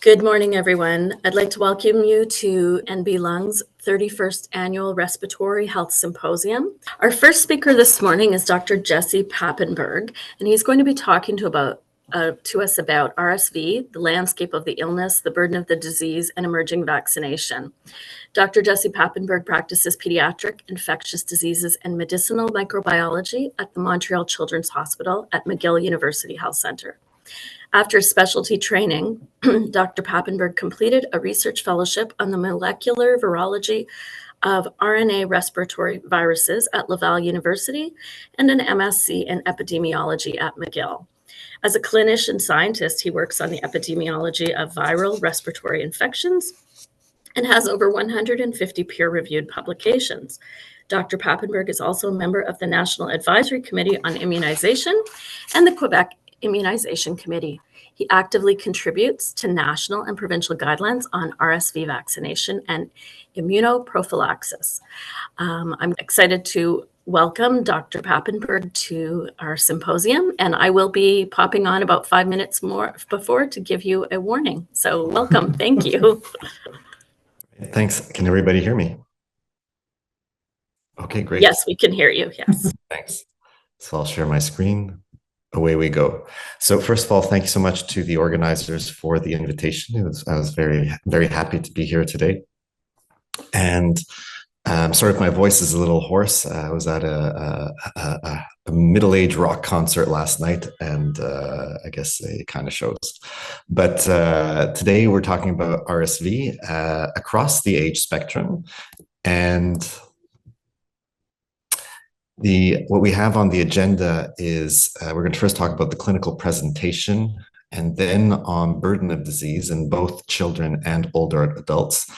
Good morning, everyone. I'd like to welcome you to NB Lung's 31st Annual Respiratory Health Symposium. Our first speaker this morning is Dr. Jesse Papenburg, and he's going to be talking to us about RSV, the landscape of the illness, the burden of the disease, and emerging vaccination. Dr. Jesse Papenburg practices pediatric infectious diseases and medicinal microbiology at the Montreal Children's Hospital at McGill University Health Centre. After specialty training, Dr. Papenburg completed a research fellowship on the molecular virology of RNA respiratory viruses at Laval University and an MSc in epidemiology at McGill. As a clinician scientist, he works on the epidemiology of viral respiratory infections and has over 150 peer-reviewed publications. Dr. Papenburg is also a member of the National Advisory Committee on Immunization and the Quebec Immunization Committee. He actively contributes to national and provincial guidelines on RSV vaccination and immunoprophylaxis. I'm excited to welcome Dr. Papenburg to our symposium, and I will be popping on about 5 minutes more before to give you a warning. So welcome. Thank you. Thanks. Can everybody hear me? Okay, great. Yes, we can hear you. Yes. Thanks. So I'll share my screen. Away we go. So first of all, thank you so much to the organizers for the invitation. I was very, very happy to be here today. And sorry if my voice is a little hoarse. I was at a middle-aged rock concert last night, and I guess it kind of shows. But today we're talking about RSV across the age spectrum. And what we have on the agenda is we're going to first talk about the clinical presentation and then on burden of disease in both children and older adults.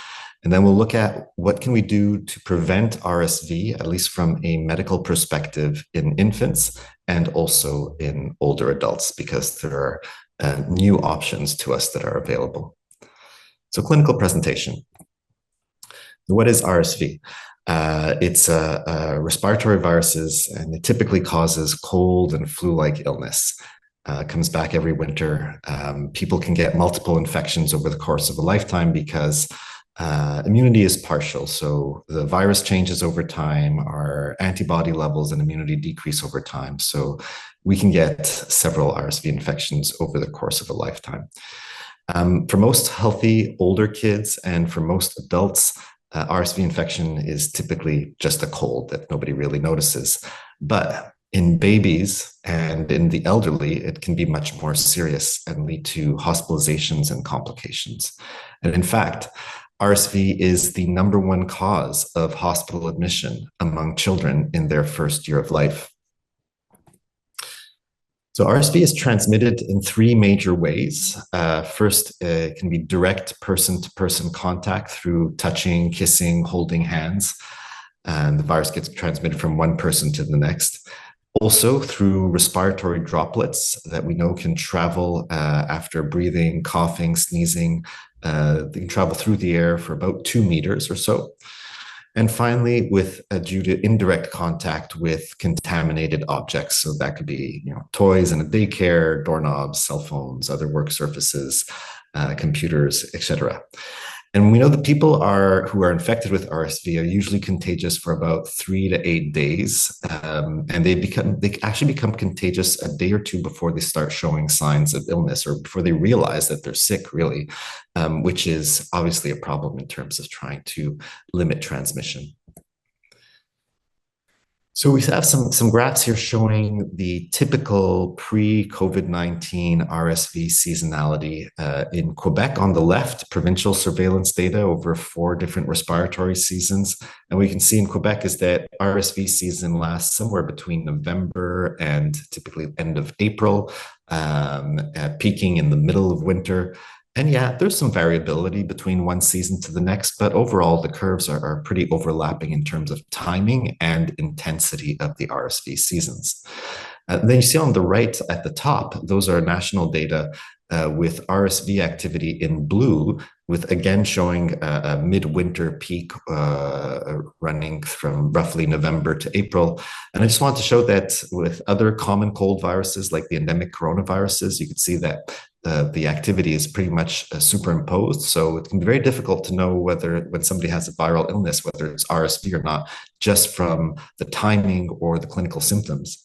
And then we'll look at what can we do to prevent RSV, at least from a medical perspective in infants and also in older adults, because there are new options to us that are available. So clinical presentation. What is RSV? It's respiratory viruses, and it typically causes cold and flu-like illness. It comes back every winter. People can get multiple infections over the course of a lifetime because immunity is partial. So the virus changes over time, our antibody levels and immunity decrease over time. So we can get several RSV infections over the course of a lifetime. For most healthy older kids and for most adults, RSV infection is typically just a cold that nobody really notices. But in babies and in the elderly, it can be much more serious and lead to hospitalizations and complications. And in fact, RSV is the #1 cause of hospital admission among children in their first year of life. So RSV is transmitted in 3 major ways. First, it can be direct person-to-person contact through touching, kissing, holding hands. And the virus gets transmitted from one person to the next. Also through respiratory droplets that we know can travel after breathing, coughing, sneezing. They can travel through the air for about 2 meters or so. And finally, due to indirect contact with contaminated objects. So that could be, toys in a daycare, doorknobs, cell phones, other work surfaces, computers, etc. And we know that people who are infected with RSV are usually contagious for about 3 to 8 days. And they actually become contagious a day or 2 before they start showing signs of illness or before they realize that they're sick, really, which is obviously a problem in terms of trying to limit transmission. So we have some graphs here showing the typical pre-COVID-19 RSV seasonality in Quebec on the left, provincial surveillance data over 4 different respiratory seasons. And what you can see in Quebec is that RSV season lasts somewhere between November and typically end of April, peaking in the middle of winter. And yeah, there's some variability between one season to the next, but overall the curves are pretty overlapping in terms of timing and intensity of the RSV seasons. Then you see on the right at the top, those are national data with RSV activity in blue, with again showing a midwinter peak running from roughly November to April. And I just want to show that with other common cold viruses like the endemic coronaviruses, you can see that the activity is pretty much superimposed. So it can be very difficult to know whether when somebody has a viral illness, whether it's RSV or not, just from the timing or the clinical symptoms.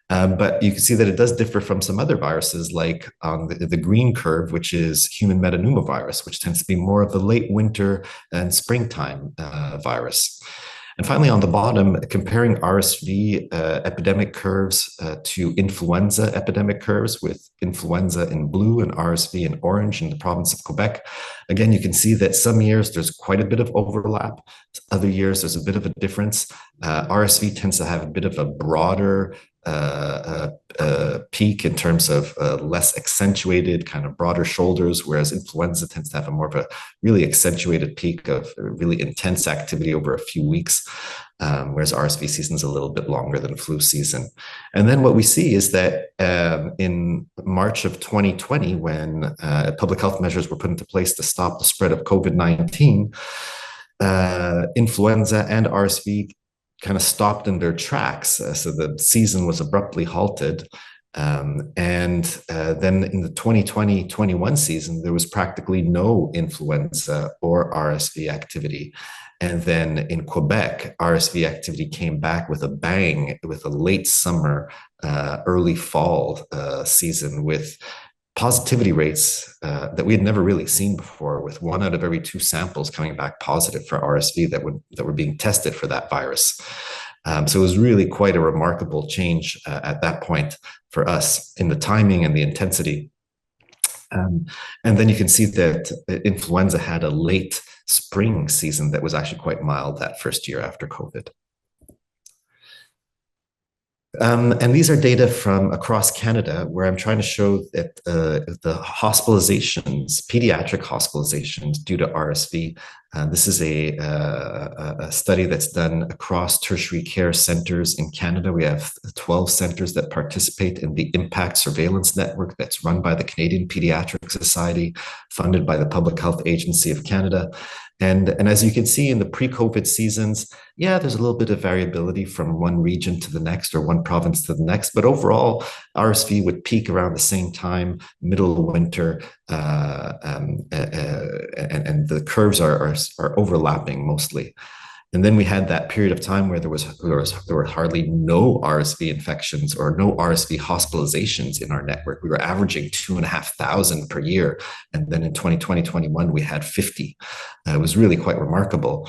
But you can see that it does differ from some other viruses, like on the green curve, which is human metapneumovirus, which tends to be more of the late winter and springtime virus. And finally, on the bottom, comparing RSV epidemic curves to influenza epidemic curves, with influenza in blue and RSV in orange in the province of Quebec. Again, you can see that some years there's quite a bit of overlap. Other years there's a bit of a difference. RSV tends to have a bit of a broader peak in terms of less accentuated, kind of broader shoulders, whereas influenza tends to have a more of a really accentuated peak of really intense activity over a few weeks, whereas RSV season is a little bit longer than flu season. And then what we see is that in March of 2020, when public health measures were put into place to stop the spread of COVID-19, influenza and RSV kind of stopped in their tracks. So the season was abruptly halted. And then in the 2020-21 season, there was practically no influenza or RSV activity. And then in Quebec, RSV activity came back with a bang, with a late summer, early fall season, with positivity rates that we had never really seen before, with 1 out of every 2 samples coming back positive for RSV that were being tested for that virus. So it was really quite a remarkable change at that point for us in the timing and the intensity. And then you can see that influenza had a late spring season that was actually quite mild that first year after COVID. And these are data from across Canada, where I'm trying to show that the hospitalizations, pediatric hospitalizations due to RSV, this is a study that's done across tertiary care centers in Canada. We have 12 centers that participate in the Impact Surveillance Network that's run by the Canadian Pediatric Society, funded by the Public Health Agency of Canada. And as you can see in the pre-COVID seasons, yeah, there's a little bit of variability from one region to the next or one province to the next, but overall, RSV would peak around the same time, middle of winter, and the curves are overlapping mostly. And then we had that period of time where there were hardly no RSV infections or no RSV hospitalizations in our network. We were averaging 2,500 per year. And then in 2020-21, we had 50. It was really quite remarkable.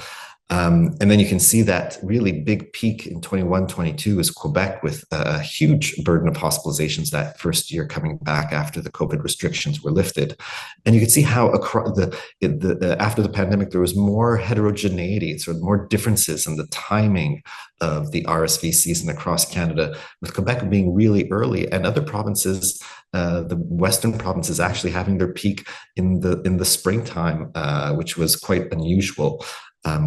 And then you can see that really big peak in 21-22 is Quebec, with a huge burden of hospitalizations that first year coming back after the COVID restrictions were lifted. And you can see how across after the pandemic, there was more heterogeneity, so more differences in the timing of the RSV season across Canada, with Quebec being really early and other provinces, the Western provinces actually having their peak in the springtime, which was quite unusual.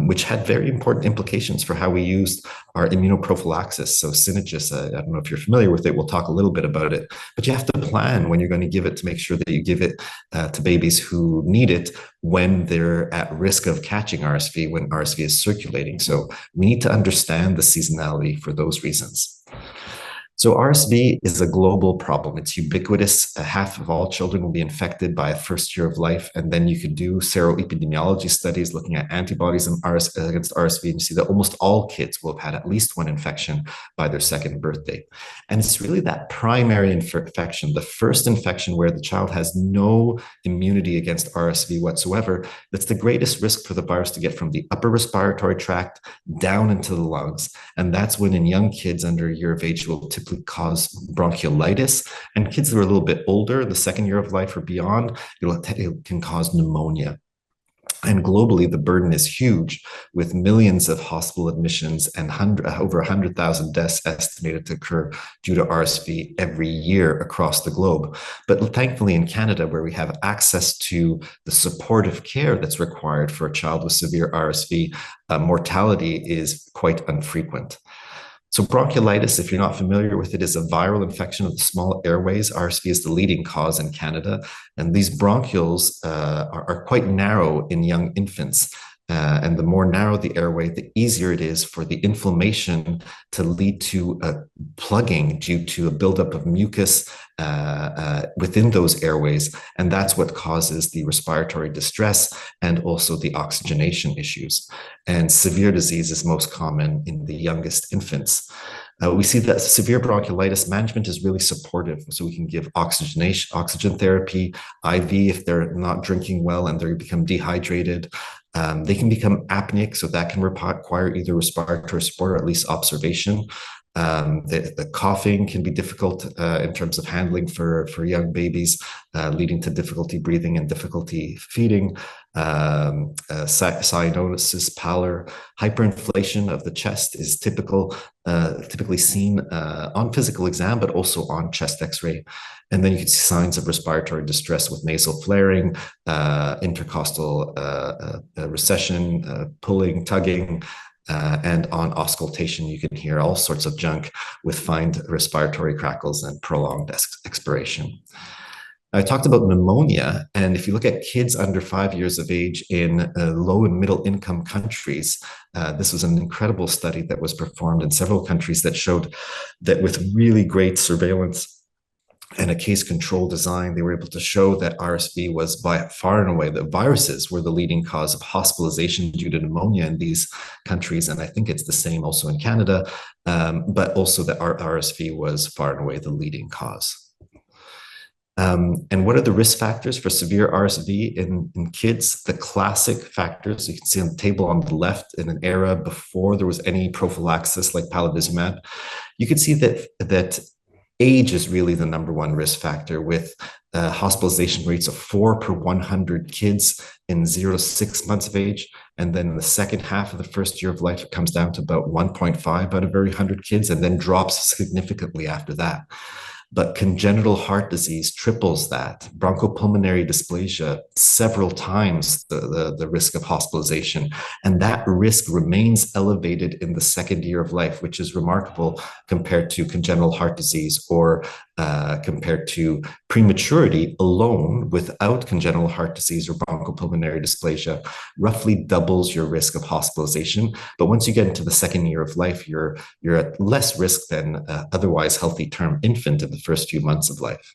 Which had very important implications for how we used our immunoprophylaxis. So Synagis, I don't know if you're familiar with it, we'll talk a little bit about it, but you have to plan when you're going to give it to make sure that you give it to babies who need it when they're at risk of catching RSV, when RSV is circulating. So we need to understand the seasonality for those reasons. So RSV is a global problem. It's ubiquitous. Half of all children will be infected by first year of life. And then you can do seroepidemiology studies looking at antibodies against RSV, and you see that almost all kids will have had at least one infection by their second birthday. And it's really that primary infection, the first infection where the child has no immunity against RSV whatsoever, that's the greatest risk for the virus to get from the upper respiratory tract down into the lungs. And that's when in young kids under a year of age will typically cause bronchiolitis, and kids that are a little bit older, the second year of life or beyond, it can cause pneumonia. And globally, the burden is huge, with millions of hospital admissions and over 100,000 deaths estimated to occur due to RSV every year across the globe. But thankfully in Canada, where we have access to the supportive care that's required for a child with severe RSV, mortality is quite infrequent. So bronchiolitis, if you're not familiar with it, is a viral infection of the small airways. RSV is the leading cause in Canada. And these bronchioles are quite narrow in young infants. And the more narrow the airway, the easier it is for the inflammation to lead to plugging due to a buildup of mucus within those airways. And that's what causes the respiratory distress and also the oxygenation issues. And severe disease is most common in the youngest infants. We see that severe bronchiolitis management is really supportive. So we can give oxygen therapy, IV if they're not drinking well and they become dehydrated. They can become apneic, so that can require either respiratory support or at least observation. The coughing can be difficult in terms of handling for young babies, leading to difficulty breathing and difficulty feeding. Cyanosis, pallor, hyperinflation of the chest is typically seen on physical exam, but also on chest X-ray. And then you can see signs of respiratory distress with nasal flaring, intercostal recession, pulling, tugging. And on auscultation, you can hear all sorts of junk with fine respiratory crackles and prolonged expiration. I talked about pneumonia, and if you look at kids under 5 years of age in low and middle income countries, this was an incredible study that was performed in several countries that showed that with really great surveillance and a case control design, they were able to show that RSV was by far and away, the viruses were the leading cause of hospitalization due to pneumonia in these countries. And I think it's the same also in Canada, but also that RSV was far and away the leading cause. And what are the risk factors for severe RSV in kids? The classic factors you can see on the table on the left, in an era before there was any prophylaxis like palivizumab, you can see that age is really the number one risk factor, with hospitalization rates of 4 per 100 kids in 0 to 6 months of age. And then in the second half of the first year of life, it comes down to about 1.5 out of every 100 kids, and then drops significantly after that. But congenital heart disease triples that. Bronchopulmonary dysplasia, several times the risk of hospitalization. And that risk remains elevated in the second year of life, which is remarkable compared to congenital heart disease or compared to prematurity alone without congenital heart disease or bronchopulmonary dysplasia, roughly doubles your risk of hospitalization. But once you get into the second year of life, you're at less risk than otherwise healthy term infant in the first few months of life.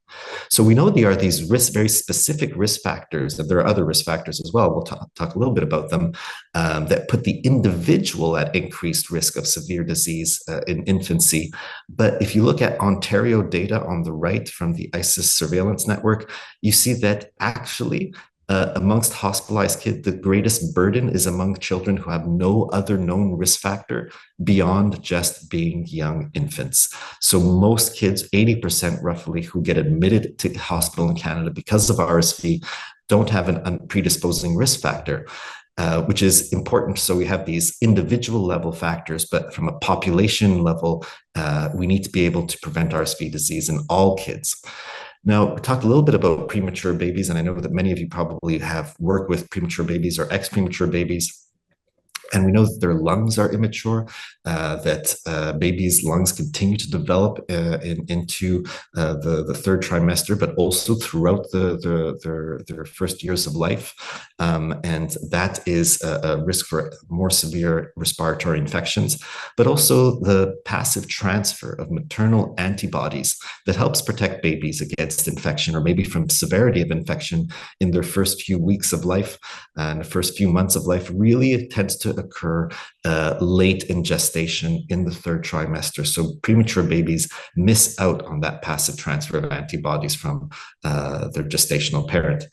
So we know there are these very specific risk factors, and there are other risk factors as well. We'll talk a little bit about them, that put the individual at increased risk of severe disease in infancy. But if you look at Ontario data on the right from the ISIS surveillance network, you see that actually amongst hospitalized kids, the greatest burden is among children who have no other known risk factor beyond just being young infants. So most kids, 80% roughly, who get admitted to hospital in Canada because of RSV don't have a predisposing risk factor. Which is important. So we have these individual level factors, but from a population level, we need to be able to prevent RSV disease in all kids. Now, we talked a little bit about premature babies, and I know that many of you probably have worked with premature babies or ex-premature babies. And we know that their lungs are immature, that babies' lungs continue to develop into the third trimester, but also throughout their first years of life. And that is a risk for more severe respiratory infections, but also the passive transfer of maternal antibodies that helps protect babies against infection or maybe from severity of infection in their first few weeks of life and the first few months of life really tends to occur late in gestation in the third trimester. So premature babies miss out on that passive transfer of antibodies from their gestational parent.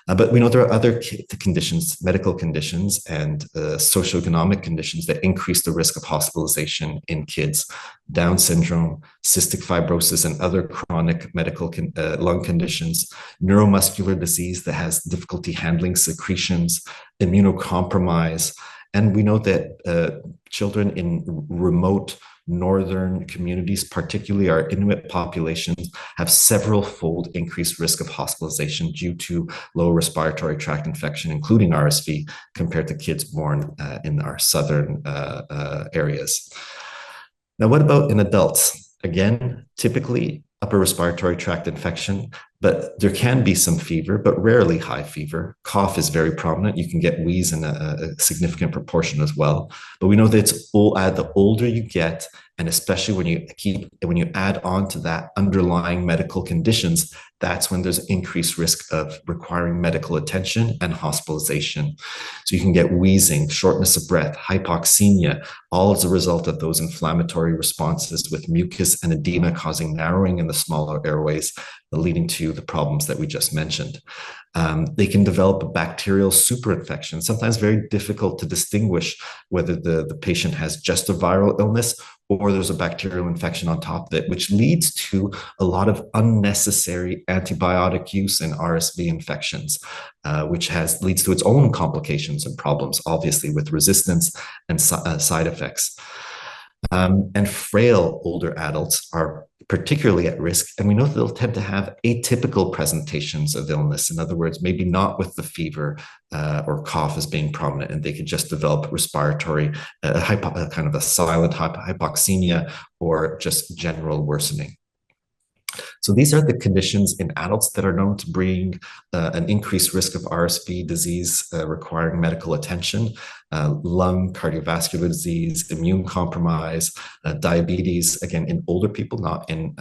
But we know there are other conditions, medical conditions and socioeconomic conditions that increase the risk of hospitalization in kids. Down syndrome, cystic fibrosis, and other chronic medical lung conditions, neuromuscular disease that has difficulty handling secretions, immunocompromise. And we know that children in remote northern communities, particularly our Inuit populations, have several-fold increased risk of hospitalization due to low respiratory tract infection, including RSV, compared to kids born in our southern areas. Now, what about in adults? Again, typically upper respiratory tract infection, But there can be some fever, but rarely high fever. Cough is very prominent. You can get wheeze in a significant proportion as well. But we know that the older you get, and especially when you add on to that underlying medical conditions, that's when there's increased risk of requiring medical attention and hospitalization. So you can get wheezing, shortness of breath, hypoxemia, all as a result of those inflammatory responses with mucus and edema causing narrowing in the smaller airways, leading to the problems that we just mentioned. They can develop a bacterial superinfection, sometimes very difficult to distinguish whether the patient has just a viral illness or there's a bacterial infection on top of it, which leads to a lot of unnecessary antibiotic use in RSV infections, which leads to its own complications and problems, obviously, with resistance and side effects. And frail older adults are particularly at risk, and we know that they'll tend to have atypical presentations of illness. In other words, maybe not with the fever or cough as being prominent, and they could just develop respiratory, kind of a silent hypoxemia or just general worsening. So these are the conditions in adults that are known to bring an increased risk of RSV disease requiring medical attention: lung, cardiovascular disease, immune compromise, diabetes, again, in older people, not in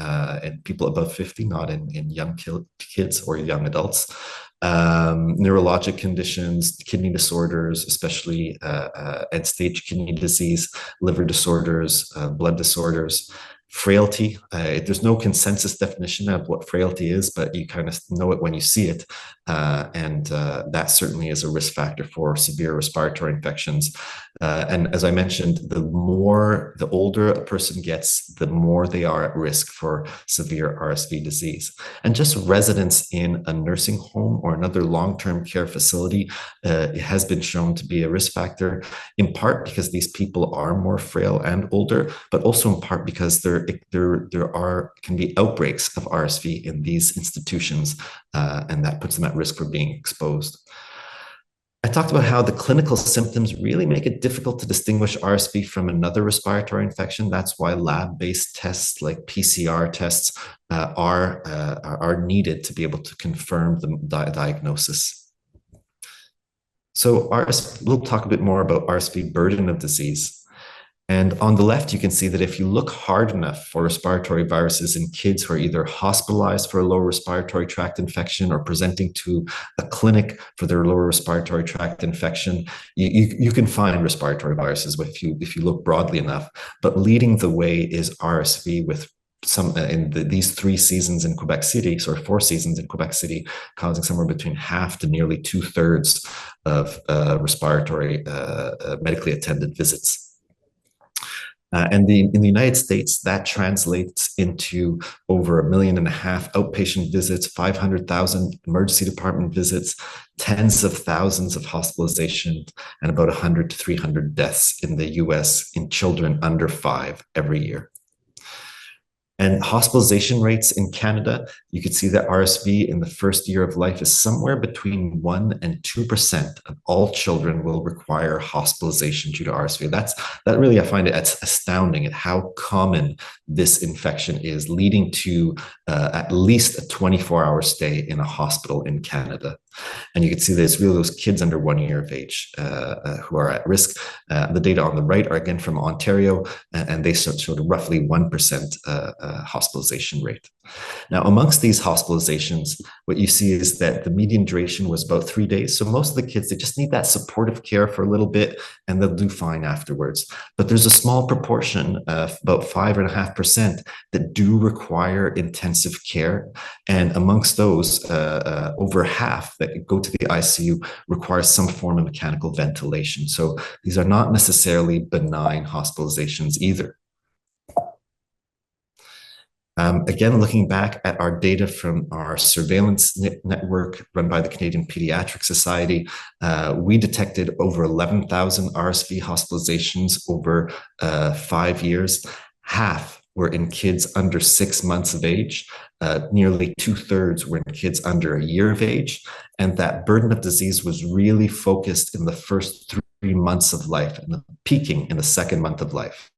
people above 50, not in young kids or young adults. Neurologic conditions, kidney disorders, especially end-stage kidney disease, liver disorders, blood disorders. Frailty, there's no consensus definition of what frailty is, but you kind of know it when you see it. And that certainly is a risk factor for severe respiratory infections. And as I mentioned, the older a person gets, the more they are at risk for severe RSV disease. And just residence in a nursing home or another long-term care facility has been shown to be a risk factor, in part because these people are more frail and older, but also in part because there can be outbreaks of RSV in these institutions, and that puts them at risk for being exposed. I talked about how the clinical symptoms really make it difficult to distinguish RSV from another respiratory infection. That's why lab-based tests like PCR tests are needed to be able to confirm the diagnosis. So we'll talk a bit more about RSV burden of disease. And on the left, you can see that if you look hard enough for respiratory viruses in kids who are either hospitalized for a lower respiratory tract infection or presenting to a clinic for their lower respiratory tract infection, you can find respiratory viruses if you look broadly enough. But leading the way is RSV, with these 3 seasons in Quebec City, 4 seasons in Quebec City, causing somewhere between half to nearly 2/3 of respiratory medically attended visits. And in the United States, that translates into over 1.5 million outpatient visits, 500,000 emergency department visits, tens of thousands of hospitalizations, and about 100 to 300 deaths in the US in children under 5 every year. And hospitalization rates in Canada, you can see that RSV in the first year of life is somewhere between 1% and 2% of all children will require hospitalization due to RSV. That really, I find it astounding at how common this infection is, leading to at least a 24-hour stay in a hospital in Canada. And you can see that it's really those kids under 1 year of age who are at risk. The data on the right are again from Ontario, and they showed roughly 1% hospitalization rate. Now, amongst these hospitalizations, what you see is that the median duration was about 3 days. So most of the kids, they just need that supportive care for a little bit, and they'll do fine afterwards. But there's a small proportion, about 5.5%, that do require intensive care. And amongst those, over half that go to the ICU require some form of mechanical ventilation. So these are not necessarily benign hospitalizations either. Again, looking back at our data from our surveillance network run by the Canadian Pediatric Society, we detected over 11,000 RSV hospitalizations over 5 years. Half were in kids under 6 months of age. Nearly 2/3 were in kids under a year of age. And that burden of disease was really focused in the first 3 months of life and peaking in the second month of life.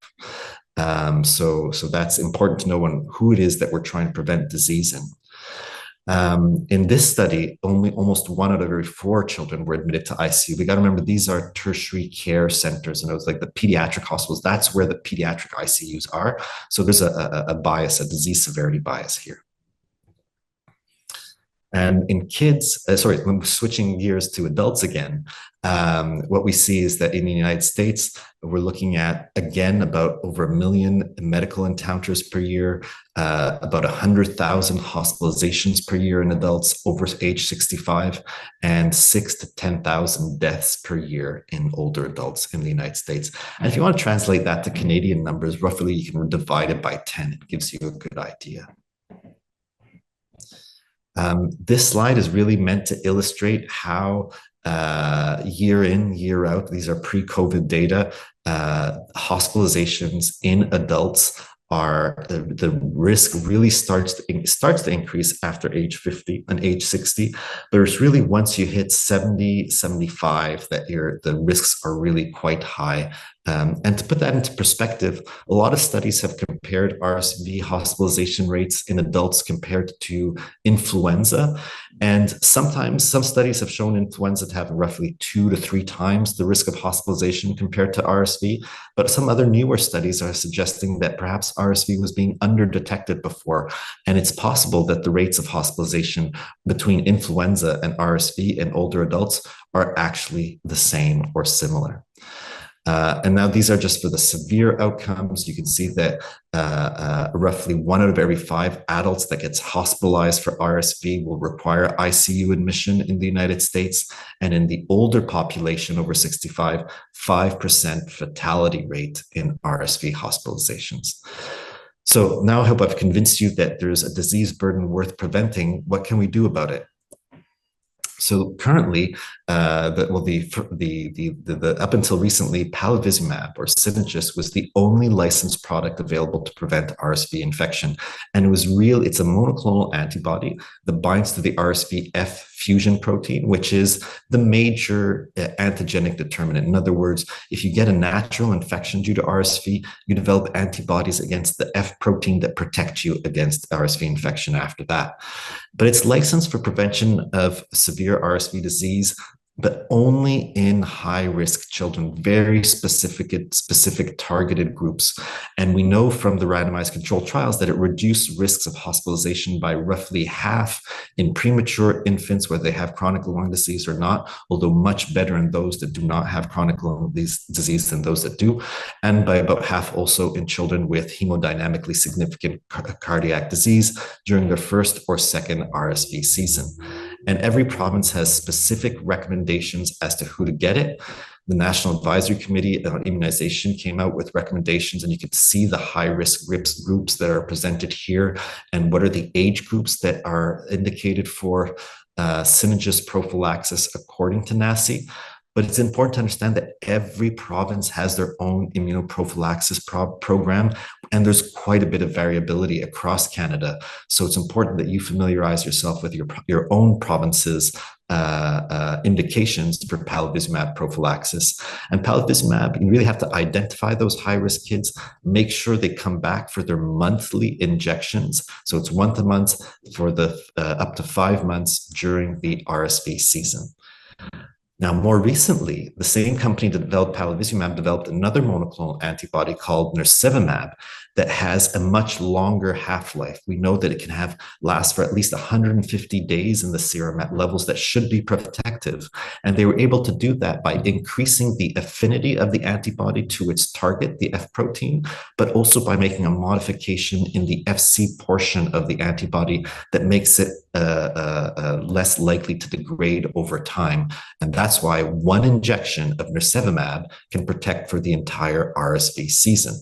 So that's important to know who it is that we're trying to prevent disease in. In this study, almost 1 out of every 4 children were admitted to ICU. We got to remember these are tertiary care centers, and it was like the pediatric hospitals. That's where the pediatric ICUs are. So there's a bias, a disease severity bias here. And in kids, when switching gears to adults again, what we see is that in the United States, we're looking at, again, about over 1 million medical encounters per year, about 100,000 hospitalizations per year in adults over age 65, and 6,000 to 10,000 deaths per year in older adults in the United States. And if you want to translate that to Canadian numbers, roughly you can divide it by 10. It gives you a good idea. This slide is really meant to illustrate how year in, year out, these are pre-COVID data, hospitalizations in adults are, the risk really starts to increase after age 50 and age 60, but it's really once you hit 70, 75 that the risks are really quite high. And to put that into perspective, a lot of studies have compared RSV hospitalization rates in adults compared to influenza. And sometimes some studies have shown influenza to have roughly 2 to 3 times the risk of hospitalization compared to RSV. But some other newer studies are suggesting that perhaps RSV was being underdetected before. And it's possible that the rates of hospitalization between influenza and RSV in older adults are actually the same or similar. And now these are just for the severe outcomes. You can see that roughly 1 out of every 5 adults that gets hospitalized for RSV will require ICU admission in the United States. And in the older population over 65, 5% fatality rate in RSV hospitalizations. So now I hope I've convinced you that there's a disease burden worth preventing. What can we do about it? So currently, up until recently, palivizumab or Synagis was the only licensed product available to prevent RSV infection. And it's a monoclonal antibody that binds to the RSV F fusion protein, which is the major antigenic determinant. In other words, if you get a natural infection due to RSV, you develop antibodies against the F protein that protect you against RSV infection after that. But it's licensed for prevention of severe RSV disease, but only in high-risk children, very specific targeted groups. And we know from the randomized controlled trials that it reduced risks of hospitalization by roughly half in premature infants, whether they have chronic lung disease or not, although much better in those that do not have chronic lung disease than those that do, and by about half also in children with hemodynamically significant cardiac disease during their first or second RSV season. And every province has specific recommendations as to who to get it. The National Advisory Committee on Immunization came out with recommendations, and you could see the high-risk groups that are presented here and what are the age groups that are indicated for Synagis prophylaxis according to NACI. But it's important to understand that every province has their own immunoprophylaxis program, and there's quite a bit of variability across Canada. So it's important that you familiarize yourself with your own province's indications for palivizumab prophylaxis. And palivizumab, you really have to identify those high-risk kids, make sure they come back for their monthly injections. So it's once a month for the up to 5 months during the RSV season. Now, more recently, the same company that developed palivizumab developed another monoclonal antibody called nirsevimab that has a much longer half-life. We know that it can last for at least 150 days in the serum at levels that should be protective. And they were able to do that by increasing the affinity of the antibody to its target, the F protein, but also by making a modification in the Fc portion of the antibody that makes it less likely to degrade over time. And that's why one injection of nirsevimab can protect for the entire RSV season.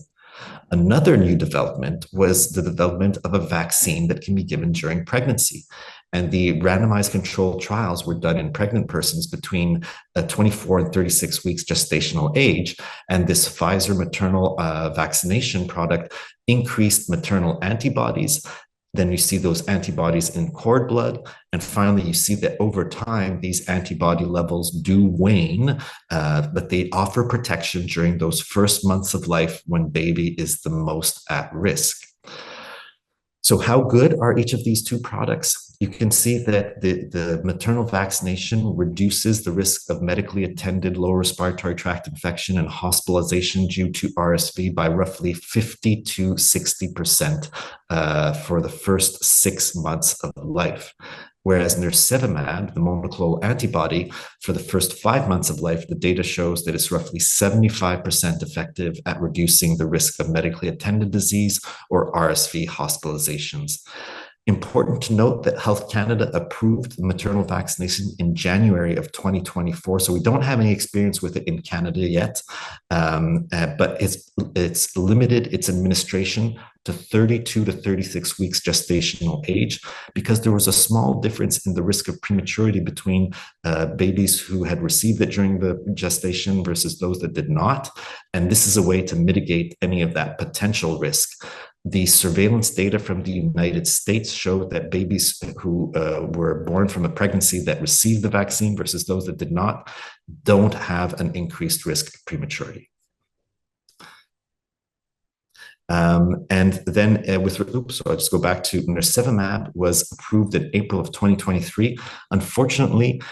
Another new development was the development of a vaccine that can be given during pregnancy. And the randomized controlled trials were done in pregnant persons between 24 and 36 weeks gestational age. And this Pfizer maternal vaccination product increased maternal antibodies. Then you see those antibodies in cord blood. And finally, you see that over time, these antibody levels do wane, but they offer protection during those first months of life when baby is the most at risk. So how good are each of these two products? You can see that the maternal vaccination reduces the risk of medically attended lower respiratory tract infection and hospitalization due to RSV by roughly 50 to 60% for the first 6 months of life. Whereas nirsevimab, the monoclonal antibody, for the first 5 months of life, the data shows that it's roughly 75% effective at reducing the risk of medically attended disease or RSV hospitalizations. Important to note that Health Canada approved the maternal vaccination in January of 2024, so we don't have any experience with it in Canada yet, but it's limited its administration to 32 to 36 weeks gestational age because there was a small difference in the risk of prematurity between babies who had received it during the gestation versus those that did not, and this is a way to mitigate any of that potential risk. The surveillance data from the United States showed that babies who were born from a pregnancy that received the vaccine versus those that did not don't have an increased risk of prematurity. And then I'll just go back to nirsevimab was approved in April of 2023. Unfortunately,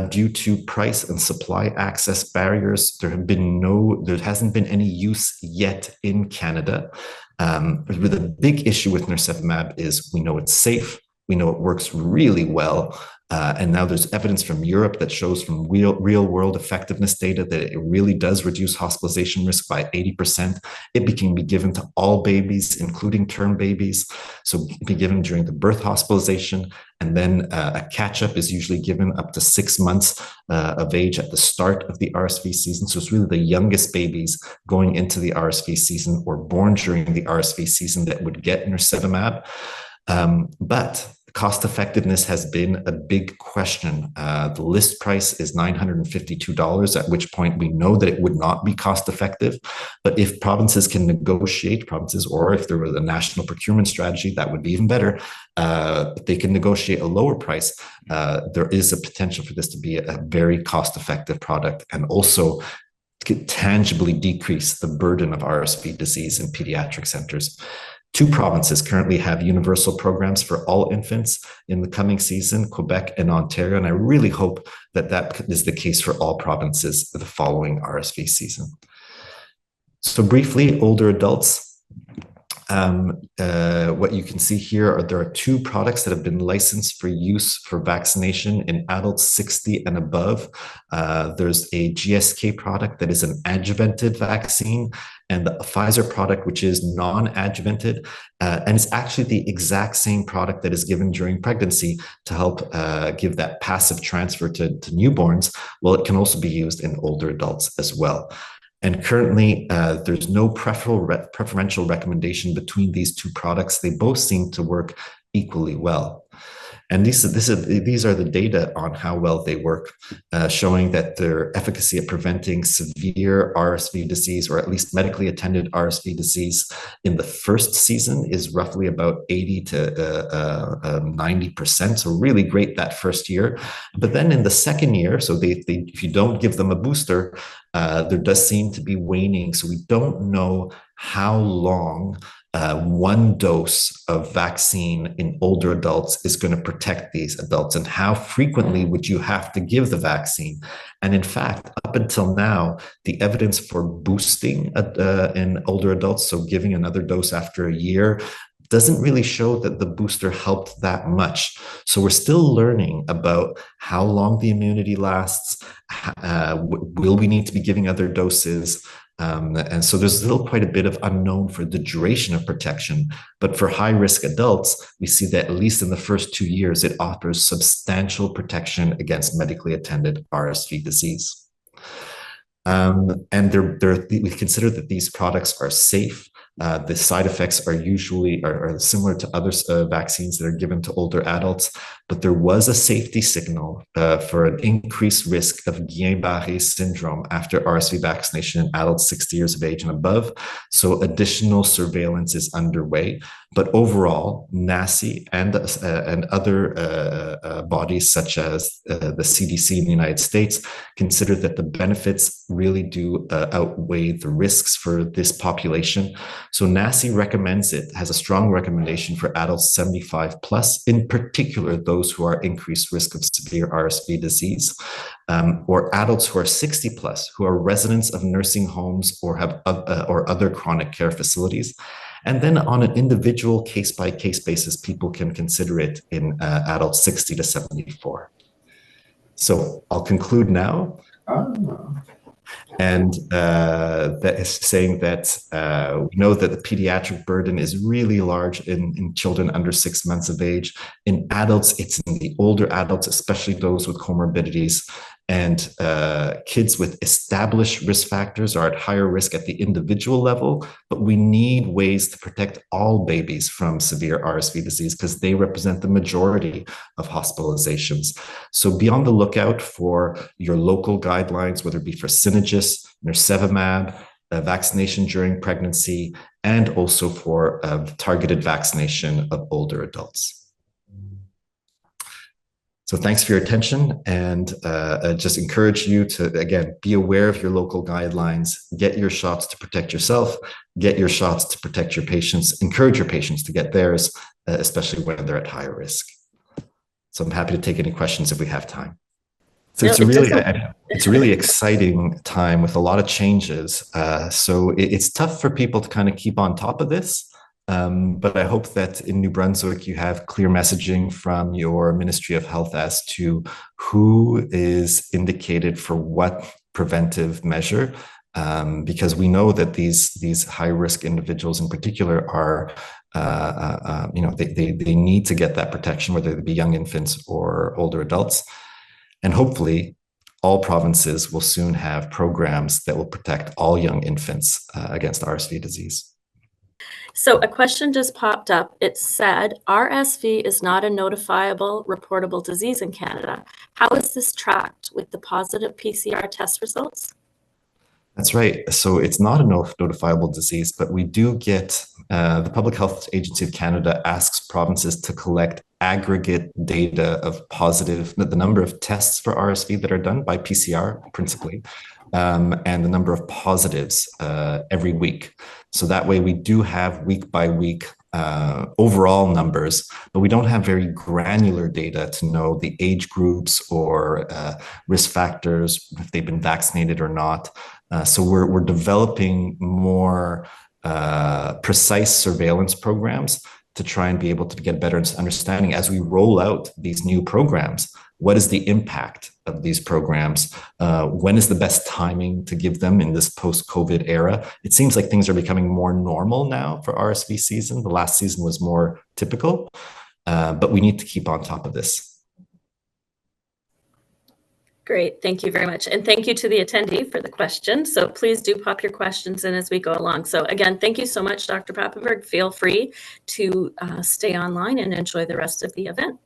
due to price and supply access barriers, there hasn't been any use yet in Canada. But the big issue with nirsevimab is we know it's safe, we know it works really well, and now there's evidence from Europe that shows from real world effectiveness data that it really does reduce hospitalization risk by 80%. It can be given to all babies, including term babies. So it can be given during the birth hospitalization, and then a catch-up is usually given up to 6 months of age at the start of the RSV season. So it's really the youngest babies going into the RSV season or born during the RSV season that would get nirsevimab. But cost effectiveness has been a big question. The list price is $952, at which point we know that it would not be cost effective. But if provinces can negotiate, or if there was a national procurement strategy, that would be even better. If they can negotiate a lower price, there is a potential for this to be a very cost effective product and also tangibly decrease the burden of RSV disease in pediatric centers. 2 provinces currently have universal programs for all infants in the coming season, Quebec and Ontario, and I really hope that that is the case for all provinces the following RSV season. So briefly, older adults. What you can see here are there are 2 products that have been licensed for use for vaccination in adults 60 and above. There's a GSK product that is an adjuvanted vaccine, and the Pfizer product, which is non-adjuvanted, and it's actually the exact same product that is given during pregnancy to help give that passive transfer to newborns. Well, it can also be used in older adults as well. And currently, there's no preferential recommendation between these 2 products. They both seem to work equally well. And these are the data on how well they work, showing that their efficacy at preventing severe RSV disease, or at least medically attended RSV disease, in the first season is roughly about 80 to 90%. So really great that first year. But then in the second year, so if you don't give them a booster, there does seem to be waning. So we don't know how long 1 dose of vaccine in older adults is going to protect these adults, and how frequently would you have to give the vaccine. And in fact, up until now, the evidence for boosting in older adults, so giving another dose after a year, doesn't really show that the booster helped that much. So we're still learning about how long the immunity lasts. Will we need to be giving other doses? And so there's still quite a bit of unknown for the duration of protection. But for high-risk adults, we see that at least in the first 2 years, it offers substantial protection against medically attended RSV disease. And we consider that these products are safe. The side effects are usually similar to other vaccines that are given to older adults. but there was a safety signal for an increased risk of Guillain-Barré syndrome after RSV vaccination in adults 60 years of age and above. So additional surveillance is underway. But overall, NACI and other bodies such as the CDC in the United States consider that the benefits really do outweigh the risks for this population. So NACI recommends it, has a strong recommendation for adults 75 plus, in particular those who are increased risk of severe RSV disease, or adults who are 60 plus, who are residents of nursing homes or have or other chronic care facilities. And then on an individual case-by-case basis, people can consider it in adults 60 to 74. So I'll conclude now. And that is saying that we know that the pediatric burden is really large in children under 6 months of age. In adults, it's in the older adults, especially those with comorbidities. And kids with established risk factors are at higher risk at the individual level, but we need ways to protect all babies from severe RSV disease because they represent the majority of hospitalizations. So be on the lookout for your local guidelines, whether it be for Synagis, nirsevimab, vaccination during pregnancy, and also for targeted vaccination of older adults. So thanks for your attention, and just encourage you to, again, be aware of your local guidelines, get your shots to protect yourself, get your shots to protect your patients, encourage your patients to get theirs, especially when they're at higher risk. So I'm happy to take any questions if we have time. So it's a really exciting time with a lot of changes. So it's tough for people to kind of keep on top of this. But I hope that in New Brunswick, you have clear messaging from your Ministry of Health as to who is indicated for what preventive measure, because we know that these high-risk individuals in particular are, they need to get that protection, whether they be young infants or older adults. And hopefully, all provinces will soon have programs that will protect all young infants against RSV disease. So a question just popped up. It said, RSV is not a notifiable, reportable disease in Canada. How is this tracked with the positive PCR test results? That's right. So it's not a notifiable disease, but we do get, the Public Health Agency of Canada asks provinces to collect aggregate data of the number of tests for RSV that are done by PCR principally, and the number of positives every week. So that way we do have week by week overall numbers, but we don't have very granular data to know the age groups or risk factors, if they've been vaccinated or not. So we're developing more precise surveillance programs to try and be able to get a better understanding as we roll out these new programs. What is the impact of these programs? When is the best timing to give them in this post-COVID era? It seems like things are becoming more normal now for RSV season. The last season was more typical, but we need to keep on top of this. Great, thank you very much. And thank you to the attendee for the question. So please do pop your questions in as we go along. So again, thank you so much, Dr. Papenburg. Feel free to stay online and enjoy the rest of the event.